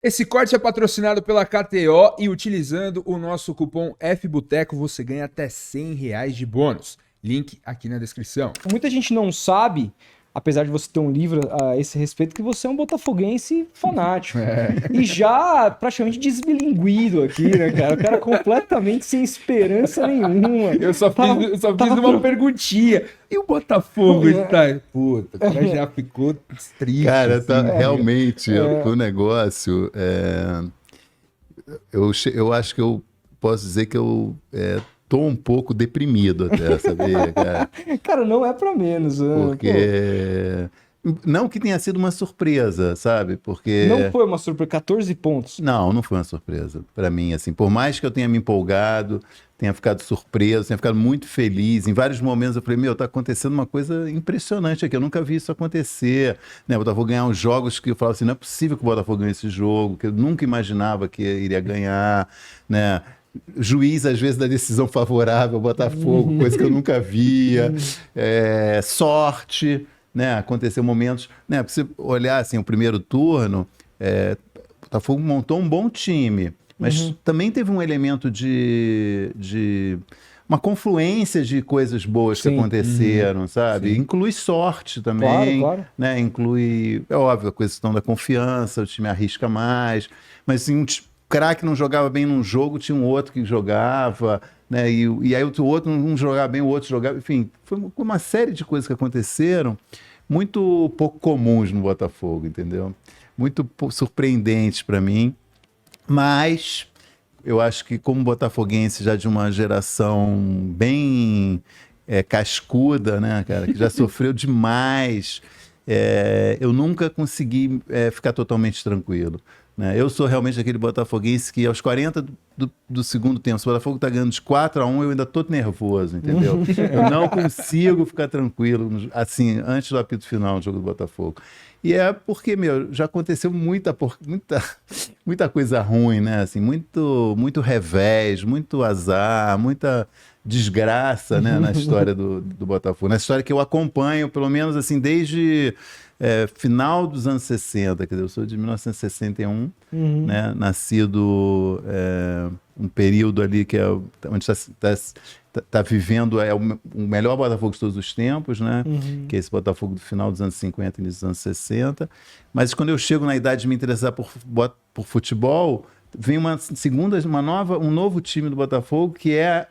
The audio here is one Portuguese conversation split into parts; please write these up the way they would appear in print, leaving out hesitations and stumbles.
Esse corte é patrocinado pela KTO e utilizando o nosso cupom FBOTECO você ganha até R$ 100 de bônus. Link aqui na descrição. Muita gente não sabe, apesar de você ter um livro a esse respeito, que você é um botafoguense fanático. E já praticamente desbilinguido aqui, né, cara? O cara completamente sem esperança nenhuma. Eu só fiz uma perguntinha. E o Botafogo está... Puta, o cara já ficou triste. Cara, assim, realmente, o negócio... Eu acho que eu posso dizer que eu tô um pouco deprimido até, sabia, cara? Cara, não é pra menos. Porque... Não que tenha sido uma surpresa, sabe? Porque... Não foi uma surpresa, 14 pontos. Não foi uma surpresa para mim, assim. Por mais que eu tenha me empolgado, tenha ficado surpreso, tenha ficado muito feliz, em vários momentos eu falei, tá acontecendo uma coisa impressionante aqui, eu nunca vi isso acontecer, né? O Botafogo ganhar uns jogos que eu falava assim, não é possível que o Botafogo ganhe esse jogo, que eu nunca imaginava que iria ganhar, né? Juiz, às vezes, da decisão favorável ao Botafogo, coisa que eu nunca via, sorte, né? Aconteceu momentos, né? Pra você olhar assim, o primeiro turno, o Botafogo montou um bom time, mas também teve um elemento de uma confluência de coisas boas que aconteceram, sabe? Sim. Inclui sorte também, Claro. né? Inclui, é óbvio, a questão da confiança, o time arrisca mais, mas assim, craque não jogava bem num jogo, tinha um outro que jogava, né? E aí o outro não jogava bem, o outro jogava. Enfim, foi uma série de coisas que aconteceram muito pouco comuns no Botafogo, entendeu? Muito surpreendentes para mim. Mas eu acho que como botafoguense já de uma geração bem cascuda, né, cara, que já sofreu demais, eu nunca consegui ficar totalmente tranquilo. Né? Eu sou realmente aquele botafoguense que aos 40 do segundo tempo, se o Botafogo está ganhando de 4-1, eu ainda estou nervoso, entendeu? Eu não consigo ficar tranquilo, assim, antes do apito final do jogo do Botafogo. E é porque, já aconteceu muita coisa ruim, né? Assim, muito revés, muito azar, muita desgraça, né? Na história do Botafogo. Na história que eu acompanho, pelo menos assim, desde final dos anos 60, quer dizer, eu sou de 1961, né? Nascido um período ali que é onde está vivendo o melhor Botafogo de todos os tempos, né? Que é esse Botafogo do final dos anos 50 e início dos anos 60. Mas quando eu chego na idade de me interessar por futebol, vem um novo time do Botafogo, que é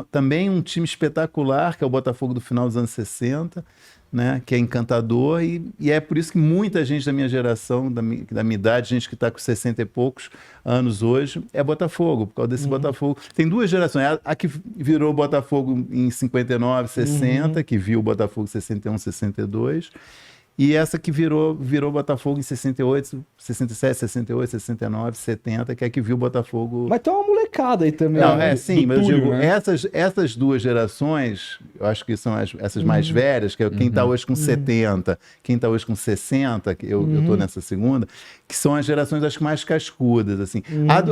também um time espetacular, que é o Botafogo do final dos anos 60, né, que é encantador, e é por isso que muita gente da minha geração, da minha idade, gente que está com 60 e poucos anos hoje, é Botafogo, por causa desse Botafogo. Tem duas gerações, a que virou Botafogo em 59, 60, que viu o Botafogo 61, 62, e essa que virou Botafogo em 68, 67, 68, 69, 70, que é a que viu o Botafogo... Mas tem uma molecada aí também. Não, sim, mas Túlio, eu digo, né? essas duas gerações, eu acho que são essas mais velhas, que é quem está hoje com 70, quem está hoje com 60, que eu estou nessa segunda, que são as gerações, acho que mais cascudas, assim.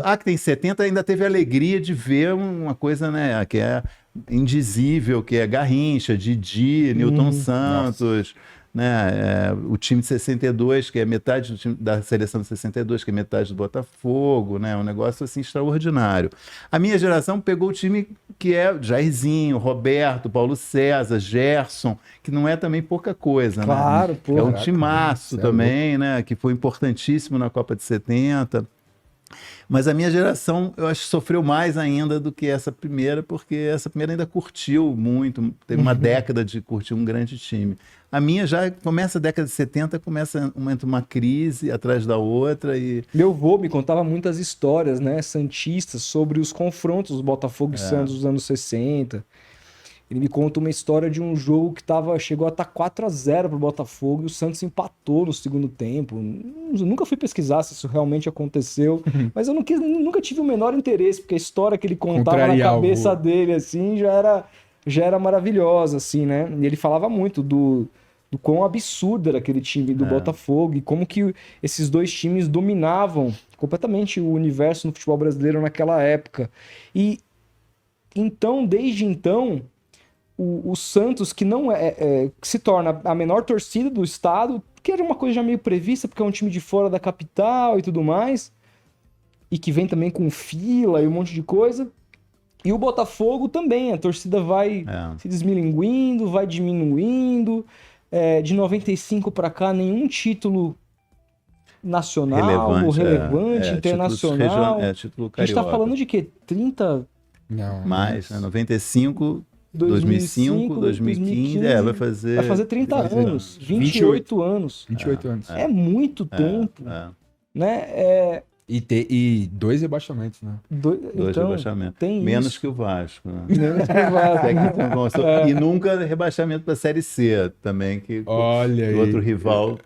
A que tem 70 ainda teve a alegria de ver uma coisa, né, que é indizível, que é Garrincha, Didi, Newton Santos... Né? O time de 62, que é metade do time da seleção de 62, que é metade do Botafogo, né? Um negócio assim extraordinário. A minha geração pegou o time que é Jairzinho, Roberto, Paulo César, Gerson, que não é também pouca coisa, Claro, né? pô. É um timaço também, né? Que foi importantíssimo na Copa de 70. Mas a minha geração, eu acho que sofreu mais ainda do que essa primeira, porque essa primeira ainda curtiu muito, teve uma década de curtir um grande time. A minha já começa a década de 70, começa uma crise atrás da outra e... Meu avô me contava muitas histórias, né, santistas, sobre os confrontos do Botafogo e Santos dos anos 60. Ele me conta uma história de um jogo que chegou a estar 4-0 pro Botafogo e o Santos empatou no segundo tempo. Eu nunca fui pesquisar se isso realmente aconteceu, mas eu nunca tive o menor interesse, porque a história que ele contava na cabeça dele, assim, já era maravilhosa, assim, né? E ele falava muito do quão absurdo era aquele time do Botafogo e como que esses dois times dominavam completamente o universo no futebol brasileiro naquela época. E então, desde então... O Santos, que não que se torna a menor torcida do estado, que era uma coisa já meio prevista, porque é um time de fora da capital e tudo mais, e que vem também com fila e um monte de coisa. E o Botafogo também, a torcida vai se desmilinguindo, vai diminuindo. De 95 para cá, nenhum título nacional, relevante, internacional. Título a gente tá carioca. falando de quê? 30? Não. Mais, né? 95, 2005, 2015, vai fazer... Vai fazer 30 anos, 28 anos. 28 anos. É muito tempo, né? E 2 rebaixamentos, né? Dois então, rebaixamentos. tem Menos isso. que o Vasco. Né? Menos que o Vasco. E nunca rebaixamento para a Série C também, que Olha aí. outro rival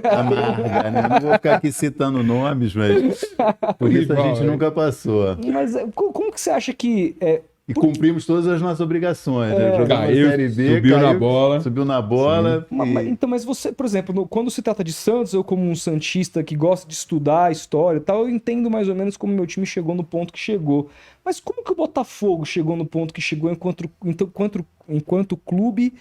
amarga, né? Não vou ficar aqui citando nomes, mas por isso a gente nunca passou. Mas como que você acha que... E cumprimos todas as nossas obrigações. Né? Jogamos Caiu, na Série B, subiu na bola. Então, mas você, por exemplo, quando se trata de Santos, eu como um santista que gosta de estudar a história e tal, eu entendo mais ou menos como meu time chegou no ponto que chegou. Mas como que o Botafogo chegou no ponto que chegou enquanto clube,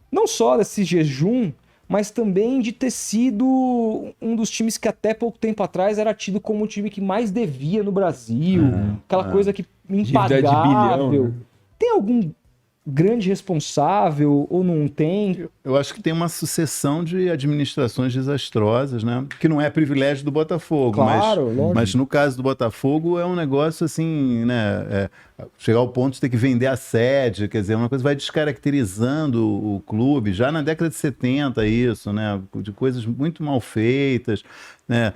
não só desse jejum, mas também de ter sido um dos times que até pouco tempo atrás era tido como o time que mais devia no Brasil, aquela coisa que impagável. De bilhão, né? Tem algum grande responsável ou não tem? Eu acho que tem uma sucessão de administrações desastrosas, né? Que não é privilégio do Botafogo, Claro, mas no caso do Botafogo é um negócio assim, né? Chegar ao ponto de ter que vender a sede, quer dizer, uma coisa que vai descaracterizando o clube, já na década de 70 isso, né? De coisas muito mal feitas, né?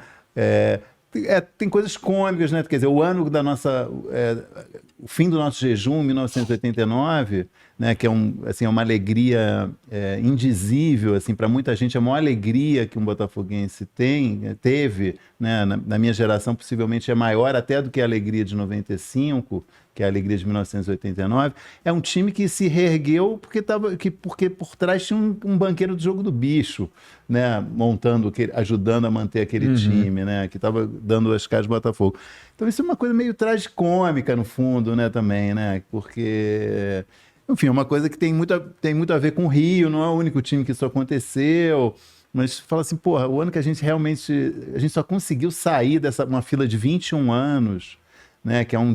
Tem coisas cômicas, né? Quer dizer, o ano da nossa... o fim do nosso jejum, 1989, né? Que é uma alegria indizível, assim, para muita gente, a maior alegria que um botafoguense teve, né? Na minha geração, possivelmente é maior até do que a alegria de 95, que é a alegria de 1989, é um time que se reergueu porque por trás tinha um banqueiro do jogo do bicho, né, ajudando a manter aquele time, né, que estava dando as caras do Botafogo. Então isso é uma coisa meio tragicômica no fundo, né, também, né, porque, enfim, é uma coisa que tem muito a ver com o Rio, não é o único time que isso aconteceu. Mas fala assim, porra, o ano que a gente só conseguiu sair uma fila de 21 anos, né, que é um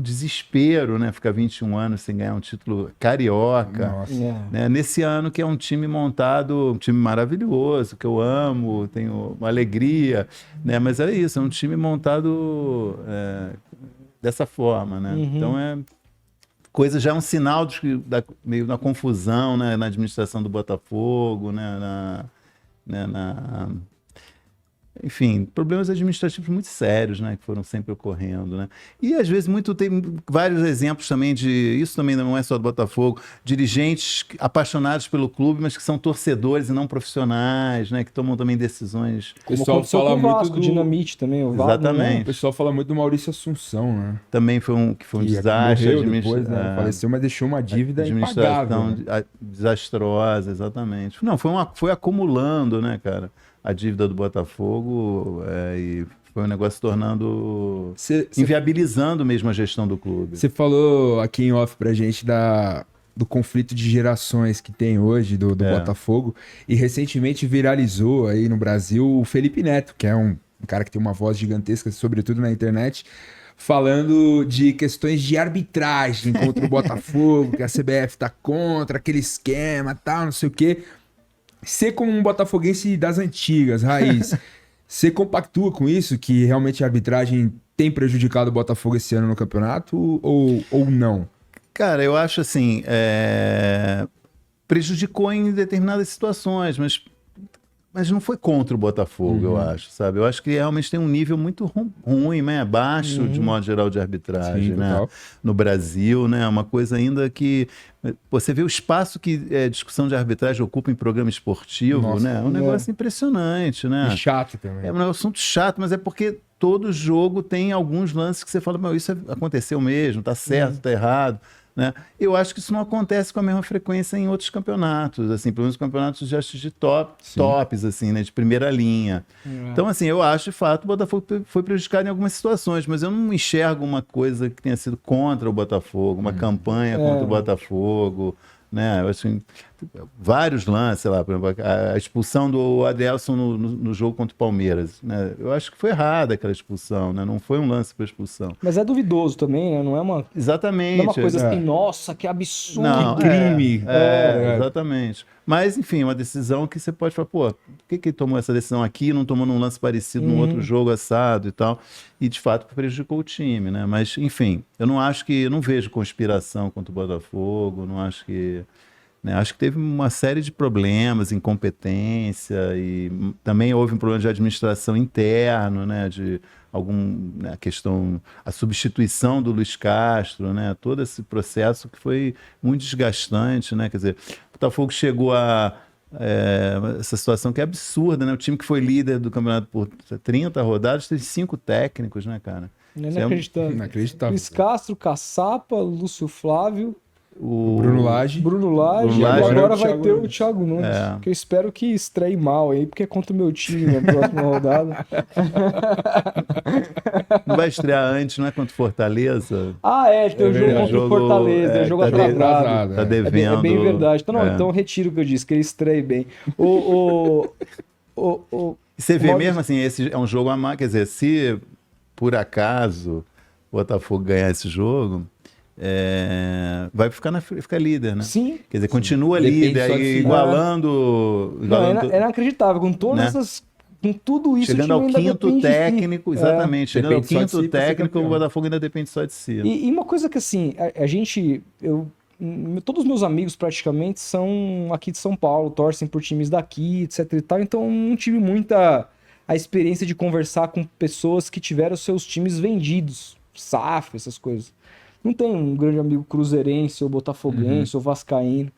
desespero, né, ficar 21 anos sem ganhar um título carioca. Né, nesse ano que é um time montado, um time maravilhoso, que eu amo, tenho uma alegria, né, mas é isso, é um time montado dessa forma, né? Então coisa já é um sinal meio da confusão, né, na administração do Botafogo, né, enfim, problemas administrativos muito sérios, né, que foram sempre ocorrendo, né? E às vezes tem vários exemplos também isso também não é só do Botafogo, dirigentes apaixonados pelo clube, mas que são torcedores e não profissionais, né, que tomam também decisões. O pessoal fala muito do Dinamite também, o Vasco, exatamente. Né? O pessoal fala muito do Maurício Assunção, né? Também foi um desastre, depois, né? Faleceu, mas deixou uma dívida impagável. Desastrosa, exatamente. Não, foi acumulando, né, cara? A dívida do Botafogo e foi um negócio tornando... inviabilizando mesmo a gestão do clube. Você falou aqui em off pra gente do conflito de gerações que tem hoje do Botafogo, e recentemente viralizou aí no Brasil o Felipe Neto, que é um cara que tem uma voz gigantesca, sobretudo na internet, falando de questões de arbitragem contra o Botafogo, que a CBF tá contra, aquele esquema, tal, não sei o quê. Você, como um botafoguense das antigas, raiz, você compactua com isso, que realmente a arbitragem tem prejudicado o Botafogo esse ano no campeonato ou não? Cara, eu acho assim, prejudicou em determinadas situações, mas não foi contra o Botafogo, eu acho, sabe? Eu acho que realmente tem um nível muito ruim, né? Baixo, de modo geral, de arbitragem, né? No Brasil, né? Uma coisa ainda que... Você vê o espaço que discussão de arbitragem ocupa em programa esportivo, né? É um negócio impressionante, né? E chato também. É um assunto chato, mas é porque todo jogo tem alguns lances que você fala, mas isso aconteceu mesmo, tá certo, tá errado. Né? Eu acho que isso não acontece com a mesma frequência em outros campeonatos, assim, pelo menos campeonatos de tops, assim, né, de primeira linha. Então, assim, eu acho, de fato, o Botafogo foi prejudicado em algumas situações, mas eu não enxergo uma coisa que tenha sido contra o Botafogo, uma campanha contra o Botafogo, né? Eu, assim, vários lances, sei lá, por exemplo, a expulsão do Adelson no jogo contra o Palmeiras, né? Eu acho que foi errada aquela expulsão, né? Não foi um lance para expulsão. Mas é duvidoso também, né? Não é uma, Exatamente. não é uma coisa assim, nossa, que absurdo. Não, que crime. Exatamente. Mas, enfim, uma decisão que você pode falar, pô, por que ele tomou essa decisão aqui e não tomou num lance parecido num outro jogo assado e tal? E, de fato, prejudicou o time, né? Mas, enfim, eu não vejo conspiração contra o Botafogo, não acho que... Né, acho que teve uma série de problemas, incompetência, e também houve um problema de administração interno, né, de né, a substituição do Luiz Castro, né, todo esse processo que foi muito desgastante, né, quer dizer, o Botafogo chegou a essa situação que é absurda, né, o time que foi líder do campeonato por 30 rodadas teve 5 técnicos, né, cara? Inacreditável. Luiz Castro, Caçapa, Lúcio Flávio, o Bruno Lage. E agora vai ter o Thiago Nunes, que eu espero que estreie mal aí, porque é contra o meu time na próxima rodada. Não vai estrear antes, não é contra o Fortaleza? Tem o jogo contra o Fortaleza, é jogo atrasado. Tá devendo. É bem verdade. Então retiro o que eu disse, que ele estreie bem. Você vê mesmo assim, esse é um jogo a mais, quer dizer, se por acaso o Botafogo ganhar esse jogo... vai ficar líder, né? Sim. Quer dizer, continua líder aí, igualando... É inacreditável, com todas essas... Com tudo isso... Chegando ao quinto técnico, exatamente. Chegando ao quinto técnico, o Botafogo ainda depende só de si. E uma coisa que, assim, todos os meus amigos praticamente são aqui de São Paulo, torcem por times daqui, etc e tal, então não tive muita a experiência de conversar com pessoas que tiveram seus times vendidos, SAF, essas coisas. Não tem um grande amigo cruzeirense, ou botafoguense, ou vascaíno.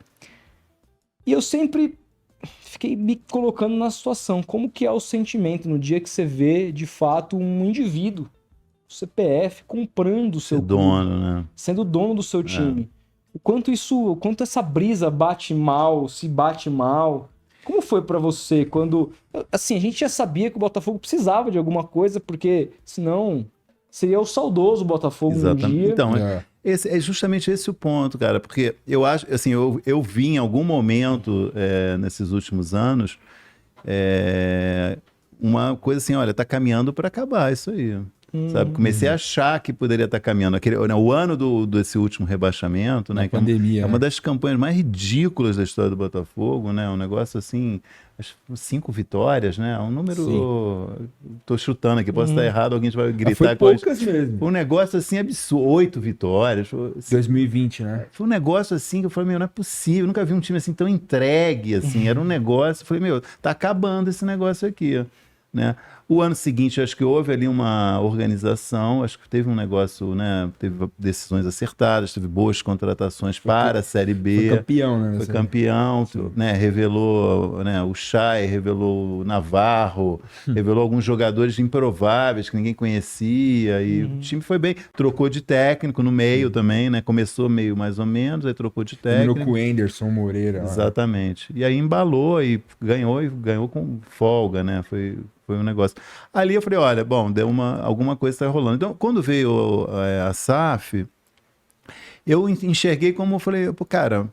E eu sempre fiquei me colocando na situação. Como que é o sentimento no dia que você vê, de fato, um indivíduo, o CPF, comprando o seu dono, né? Sendo dono do seu time. O quanto essa brisa se bate mal. Como foi pra você quando... Assim, a gente já sabia que o Botafogo precisava de alguma coisa, porque senão... Seria o saudoso Botafogo um dia. Então, é justamente esse o ponto, cara. Porque eu acho, assim, eu vi em algum momento, nesses últimos anos, uma coisa assim, olha, tá caminhando para acabar isso aí. Sabe? Comecei a achar que poderia estar caminhando. O ano desse último rebaixamento, né? Pandemia, é uma das campanhas mais ridículas da história do Botafogo, né? Um negócio assim, 5 vitórias, né? Um número... Tô chutando aqui, posso estar errado, alguém vai gritar. Foi poucas mesmo. Foi um negócio assim absurdo, 8 vitórias. 2020, né? Foi um negócio assim que eu falei, não é possível, eu nunca vi um time assim tão entregue, assim. Era um negócio, eu falei, tá acabando esse negócio aqui, né? O ano seguinte, acho que houve ali uma organização, acho que teve um negócio, né? Teve decisões acertadas, teve boas contratações para a Série B. Foi campeão, né? Foi campeão, né? Revelou, né? O Chay, revelou o Navarro, revelou alguns jogadores improváveis que ninguém conhecia, e o time foi bem. Trocou de técnico no meio também, né? Começou meio mais ou menos, aí trocou de técnico. Terminou com o Anderson Moreira. Exatamente. E aí embalou e ganhou com folga, né? Foi um negócio. Ali eu falei, olha, bom, alguma coisa está rolando. Então, quando veio a SAF, eu enxerguei como, eu falei, cara,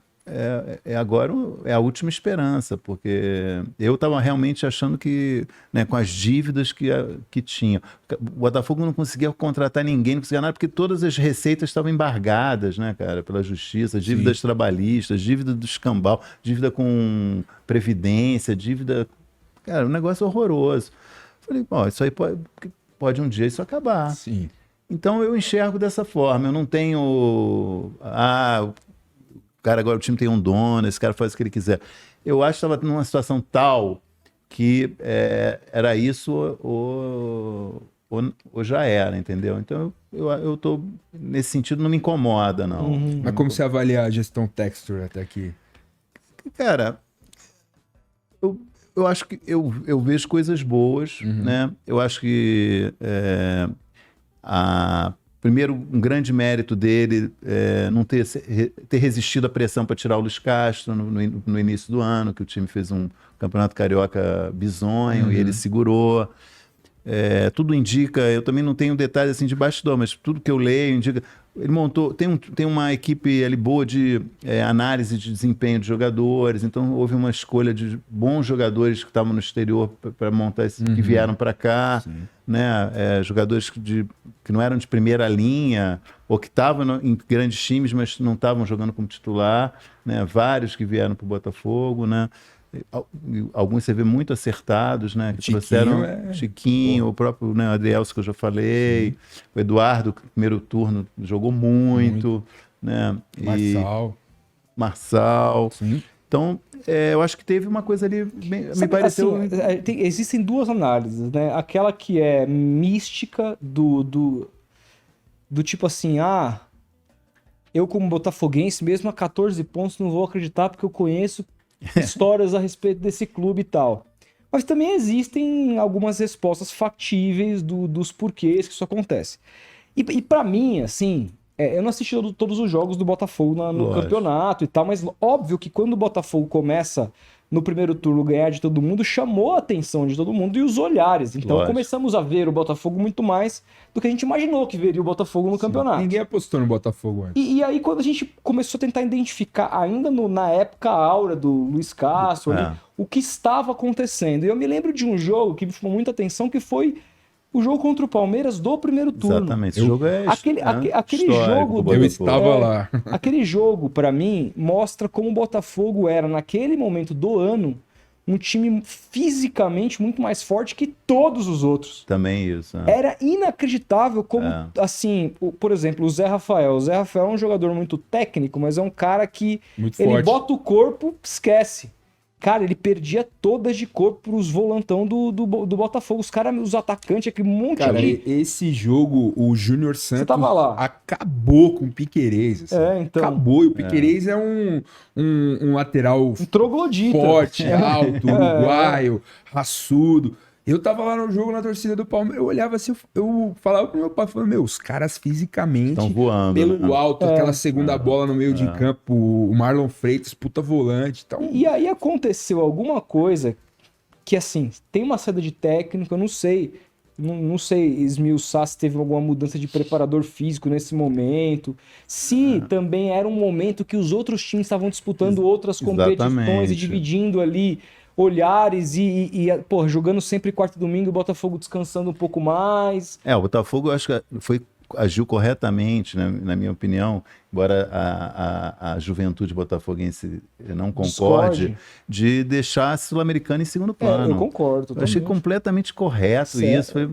agora é a última esperança, porque eu estava realmente achando que, né, com as dívidas que tinha, o Botafogo não conseguia contratar ninguém, não conseguia nada, porque todas as receitas estavam embargadas, né, cara, pela justiça, dívidas trabalhistas, dívida do escambau, dívida com previdência, dívida... Cara, um negócio horroroso. Falei, bom, isso aí pode um dia isso acabar. Sim. Então eu enxergo dessa forma. Eu não tenho... o cara agora, o time tem um dono, esse cara faz o que ele quiser. Eu acho que estava numa situação tal que era isso ou já era, entendeu? Então eu tô... Nesse sentido, não me incomoda, não. Mas como você avalia a gestão Textor até aqui? Cara... Eu acho que eu vejo coisas boas, né? Eu acho que primeiro, um grande mérito dele não ter resistido à pressão para tirar o Luiz Castro no início do ano, que o time fez um campeonato carioca bizonho e ele segurou. tudo indica, eu também não tenho detalhes assim de bastidor, mas tudo que eu leio indica. Ele montou, tem uma equipe ali boa de análise de desempenho de jogadores, então houve uma escolha de bons jogadores que estavam no exterior para montar que vieram para cá, né? Jogadores que não eram de primeira linha ou que estavam em grandes times, mas não estavam jogando como titular, né? Vários que vieram para o Botafogo, né? Alguns você vê muito acertados, né? Que Chiquinho, trouxeram Chiquinho, o próprio, né, Adrielso que eu já falei, o Eduardo, primeiro turno, jogou muito. Né? Marçal. Sim. Então, eu acho que teve uma coisa ali, me pareceu... Assim, existem duas análises, né? Aquela que é mística do tipo assim, eu como botafoguense, mesmo a 14 pontos, não vou acreditar porque eu conheço histórias a respeito desse clube e tal. Mas também existem algumas respostas factíveis dos porquês que isso acontece. E para mim, assim, eu não assisti todos os jogos do Botafogo no campeonato e tal, mas óbvio que quando o Botafogo começa no primeiro turno ganhar de todo mundo, chamou a atenção de todo mundo e os olhares. Então começamos a ver o Botafogo muito mais do que a gente imaginou que veria o Botafogo no campeonato. Ninguém apostou no Botafogo antes. E aí quando a gente começou a tentar identificar, ainda na época áurea do Luiz Castro, ali, o que estava acontecendo. E eu me lembro de um jogo que me chamou muita atenção, que foi o jogo contra o Palmeiras do primeiro turno. Exatamente. Esse jogo aquele jogo eu estava lá. Aquele jogo, para mim, mostra como o Botafogo era, naquele momento do ano, um time fisicamente muito mais forte que todos os outros. Também isso. Era inacreditável como, assim, por exemplo, o Zé Rafael. O Zé Rafael é um jogador muito técnico, mas é um cara que ele bota o corpo, esquece. Cara, ele perdia todas de corpo pros volantão do Botafogo. Os atacantes, aquele monte de... Cara, esse jogo, o Júnior Santos tava lá. Acabou com o Piquerez. Assim. Então. Acabou. E o Piquerez é um lateral troglodita. Forte, alto, uruguaio, raçudo. Eu tava lá no jogo, na torcida do Palmeiras, eu olhava assim, eu falava pro meu pai, os caras fisicamente, estão voando, pelo alto, aquela segunda bola no meio de campo, o Marlon Freitas, puta volante. Então... E aí aconteceu alguma coisa que, assim, tem uma saída de técnico, eu não sei esmiuçar se teve alguma mudança de preparador físico nesse momento, se também era um momento que os outros times estavam disputando outras competições e dividindo ali olhares e jogando sempre quarto e domingo, o Botafogo descansando um pouco mais. O Botafogo, eu acho que agiu corretamente, né, na minha opinião, embora a juventude botafoguense não concorde, de deixar a Sul-Americana em segundo plano. Eu concordo. Eu achei completamente correto isso. Falei,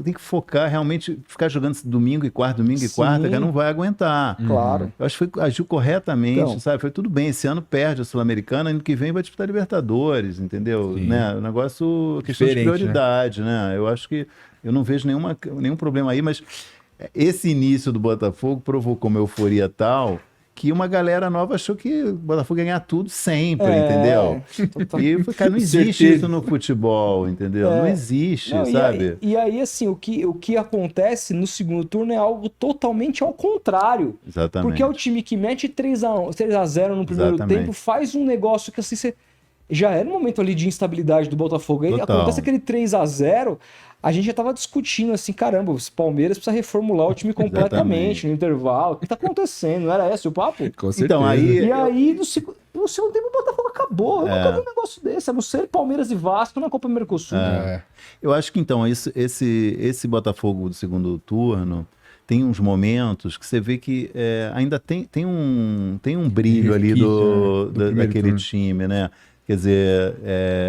tem que focar, realmente, ficar jogando domingo e quarta, cara, não vai aguentar. Claro. Eu acho que agiu corretamente, sabe? Foi tudo bem, esse ano perde a Sul-Americana, ano que vem vai disputar Libertadores, entendeu? Né? O negócio, questão de prioridade, né? Eu acho que eu não vejo nenhum problema aí, mas esse início do Botafogo provocou uma euforia tal que uma galera nova achou que o Botafogo ia ganhar tudo sempre, entendeu? E cara, não existe isso no futebol, entendeu? Não existe, sabe? E aí, assim, o que acontece no segundo turno é algo totalmente ao contrário. Exatamente. Porque é o time que mete 3-0 no primeiro tempo, faz um negócio que, assim, já era um momento ali de instabilidade do Botafogo. Aí acontece aquele 3-0... A gente já tava discutindo assim, caramba, os Palmeiras precisa reformular o time completamente no intervalo. O que tá acontecendo? Não era esse o papo? Com certeza. Então, aí no segundo tempo o Botafogo acabou. Eu nunca vi um negócio desse. A não ser Palmeiras e Vasco na Copa Mercosul. Eu acho que então, esse Botafogo do segundo turno tem uns momentos que você vê que ainda tem um brilho ali daquele time, né? Quer dizer,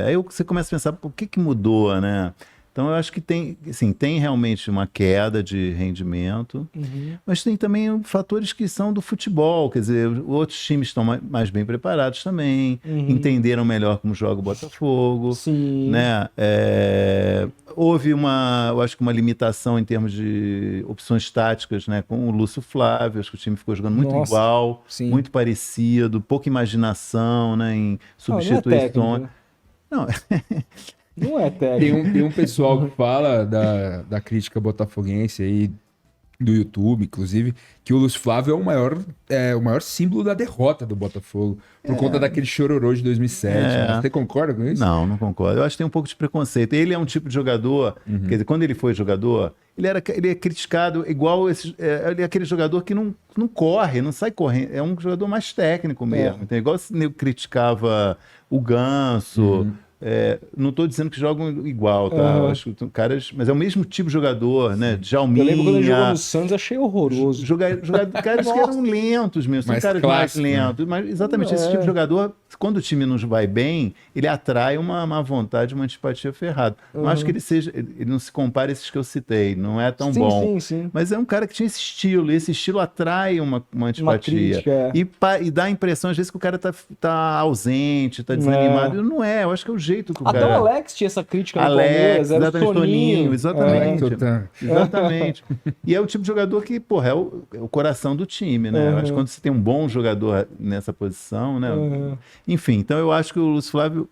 aí você começa a pensar, por que mudou, né? Então, eu acho que tem realmente uma queda de rendimento, mas tem também fatores que são do futebol, quer dizer, outros times estão mais bem preparados também, entenderam melhor como joga o Botafogo, né? Houve eu acho que uma limitação em termos de opções táticas, né? Com o Lúcio Flávio, acho que o time ficou jogando muito igual, muito parecido, pouca imaginação, né? Em substituições. Não é técnico. Tem um pessoal que fala da crítica botafoguense aí, do YouTube, inclusive, que o Lúcio Flávio é o maior símbolo da derrota do Botafogo, por conta daquele chororô de 2007. Né? Você concorda com isso? Não concordo. Eu acho que tem um pouco de preconceito. Ele é um tipo de jogador, quer dizer, quando ele foi jogador, ele é criticado igual ele é aquele jogador que não corre, não sai correndo. É um jogador mais técnico mesmo. Então, igual se criticava o Ganso. Não estou dizendo que jogam igual, tá? Eu acho que caras, mas é o mesmo tipo de jogador, né? Djalminha. Eu lembro quando ele jogou no Santos, achei horroroso. Caras que eram lentos mesmo, são caras clássico, mais lentos. Mas exatamente esse tipo de jogador, quando o time não vai bem, ele atrai uma vontade, uma antipatia ferrada. Não acho que ele não se compara a esses que eu citei, não é tão bom. Sim. Mas é um cara que tinha esse estilo, e esse estilo atrai uma antipatia. Crítica, e dá a impressão, às vezes, que o cara tá ausente, tá desanimado. Não é, eu acho que é o jeito que o Até cara... o Alex tinha essa crítica no Palmeiras, era o Toninho. Exatamente. Exatamente. E é o tipo de jogador que, porra, é o coração do time, né? Eu acho que quando você tem um bom jogador nessa posição, né? Enfim, então eu acho que o Lúcio Flávio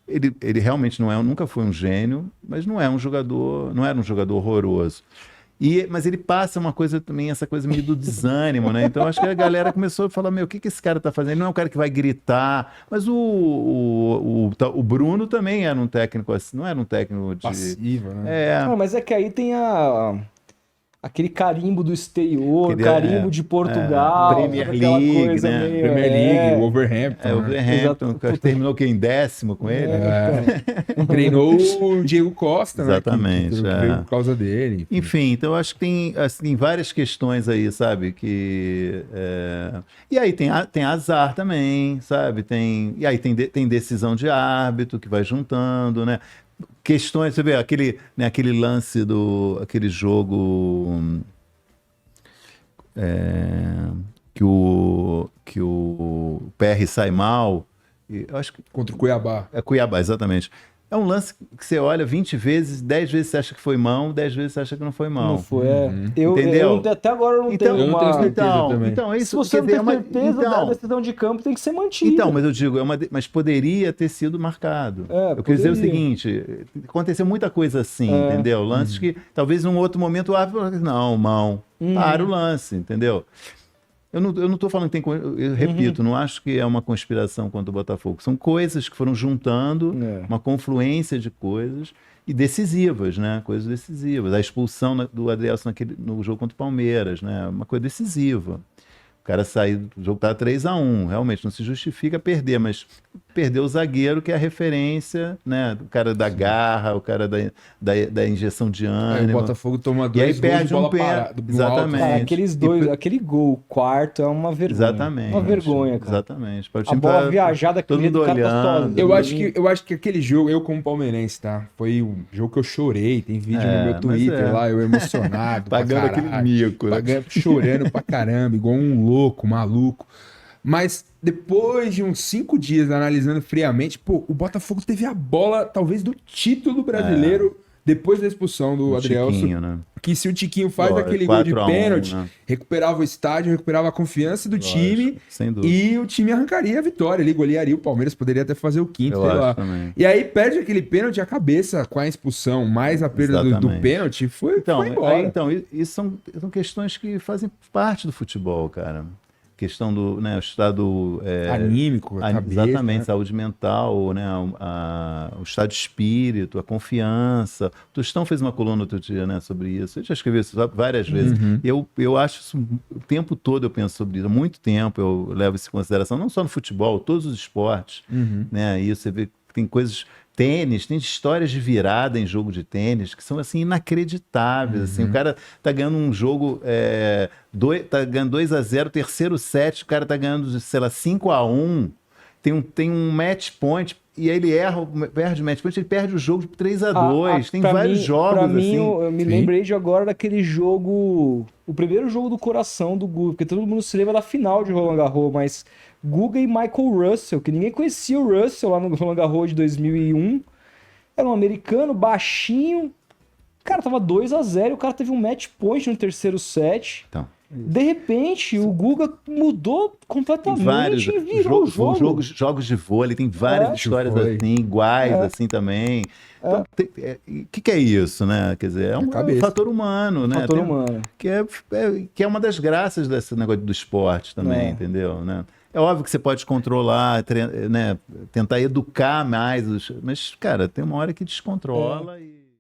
ele realmente nunca foi um gênio, mas não era um jogador horroroso. Mas ele passa uma coisa também, essa coisa meio do desânimo, né? Então acho que a galera começou a falar, o que esse cara tá fazendo? Ele não é um cara que vai gritar, mas o Bruno também era um técnico assim, não era um técnico de... passivo, né? Mas é que aí tem aquele carimbo do exterior, carimbo de Portugal, Premier League, coisa né? meio, Premier League, o Overhampton. O Overhampton, que terminou em 10º com ele. Treinou o Diego Costa, exatamente, né? Que veio por causa dele. Enfim, então eu acho que tem várias questões aí, sabe? E aí tem azar também, sabe? E aí tem decisão de árbitro que vai juntando, né? Questões, você vê, aquele lance aquele jogo que o PR sai mal, eu acho que... Contra o Cuiabá. É Cuiabá, exatamente. É um lance que você olha 20 vezes, 10 vezes você acha que foi mão, 10 vezes você acha que não foi mão. Não foi, Entendeu? Até agora eu não tenho eu não tenho certeza também. Então, isso, se você não tem certeza da decisão de campo, tem que ser mantida. Então, mas eu digo, mas poderia ter sido marcado. Eu quero dizer o seguinte, aconteceu muita coisa assim, entendeu? Lances que talvez em um outro momento o árbitro fala, não, mão, para o lance, entendeu? Eu não estou falando que tem... Eu repito, não acho que é uma conspiração contra o Botafogo. São coisas que foram juntando, uma confluência de coisas e decisivas, né? Coisas decisivas. A expulsão do Adrielson no jogo contra o Palmeiras, né? Uma coisa decisiva. O cara saiu, o jogo estava 3-1, realmente não se justifica perder, mas perdeu o zagueiro, que é a referência, né? O cara da garra, o cara da injeção de ânimo. O Botafogo toma 2 e aí gols perde de bola exatamente. Cara, aqueles dois, aquele gol, o quarto, é uma vergonha. Exatamente. Uma vergonha, cara. Exatamente. A bola viajada, todo mundo olhando. Eu acho que aquele jogo, eu como palmeirense, tá? Foi um jogo que eu chorei, tem vídeo no meu Twitter lá, eu emocionado. Pagando aquele mico, né? Chorando pra caramba, igual um louco, maluco. Mas depois de uns 5 dias analisando friamente, o Botafogo teve a bola, talvez, do título brasileiro depois da expulsão do Adrielson. Né? Que se o Tiquinho faz aquele gol de pênalti, né? Recuperava o estádio, recuperava a confiança do time e o time arrancaria a vitória. Ele golearia o Palmeiras, poderia até fazer o 5º, sei lá. Também. E aí perde aquele pênalti, a cabeça com a expulsão, mais a perda do pênalti, foi embora. Isso são questões que fazem parte do futebol, cara. Questão do estado anímico, a cabeça, exatamente, né? Saúde mental, né? O estado de espírito, a confiança. O Tostão fez uma coluna outro dia, né, sobre isso. Eu já escrevi isso várias vezes. Eu acho isso, o tempo todo eu penso sobre isso. Há muito tempo eu levo isso em consideração, não só no futebol, todos os esportes. Né? E você vê que tem coisas... Tênis, tem histórias de virada em jogo de tênis que são assim inacreditáveis. Assim, o cara tá ganhando um jogo, tá ganhando 2-0, terceiro set, o cara tá ganhando, sei lá, 5-1, tem um match point, e aí ele perde o match point, ele perde o jogo de 3-2. Tem vários jogos pra mim, assim. Eu me lembrei de agora daquele jogo, o primeiro jogo do coração do Guga, porque todo mundo se lembra da final de Roland Garros, mas Guga e Michael Russell, que ninguém conhecia o Russell lá no Roland Garros de 2001. Era um americano, baixinho. Cara, tava 2-0 e o cara teve um match point no terceiro set. Então. De repente, o Guga mudou completamente vários e virou o jogo. jogos de vôlei, tem várias histórias assim, iguais, assim também. Então, o que é isso, né? Quer dizer, é um fator humano, né? Fator humano. Que é uma das graças desse negócio do esporte também, entendeu? Né? É óbvio que você pode controlar, né? Tentar educar mais, mas, cara, tem uma hora que descontrola e...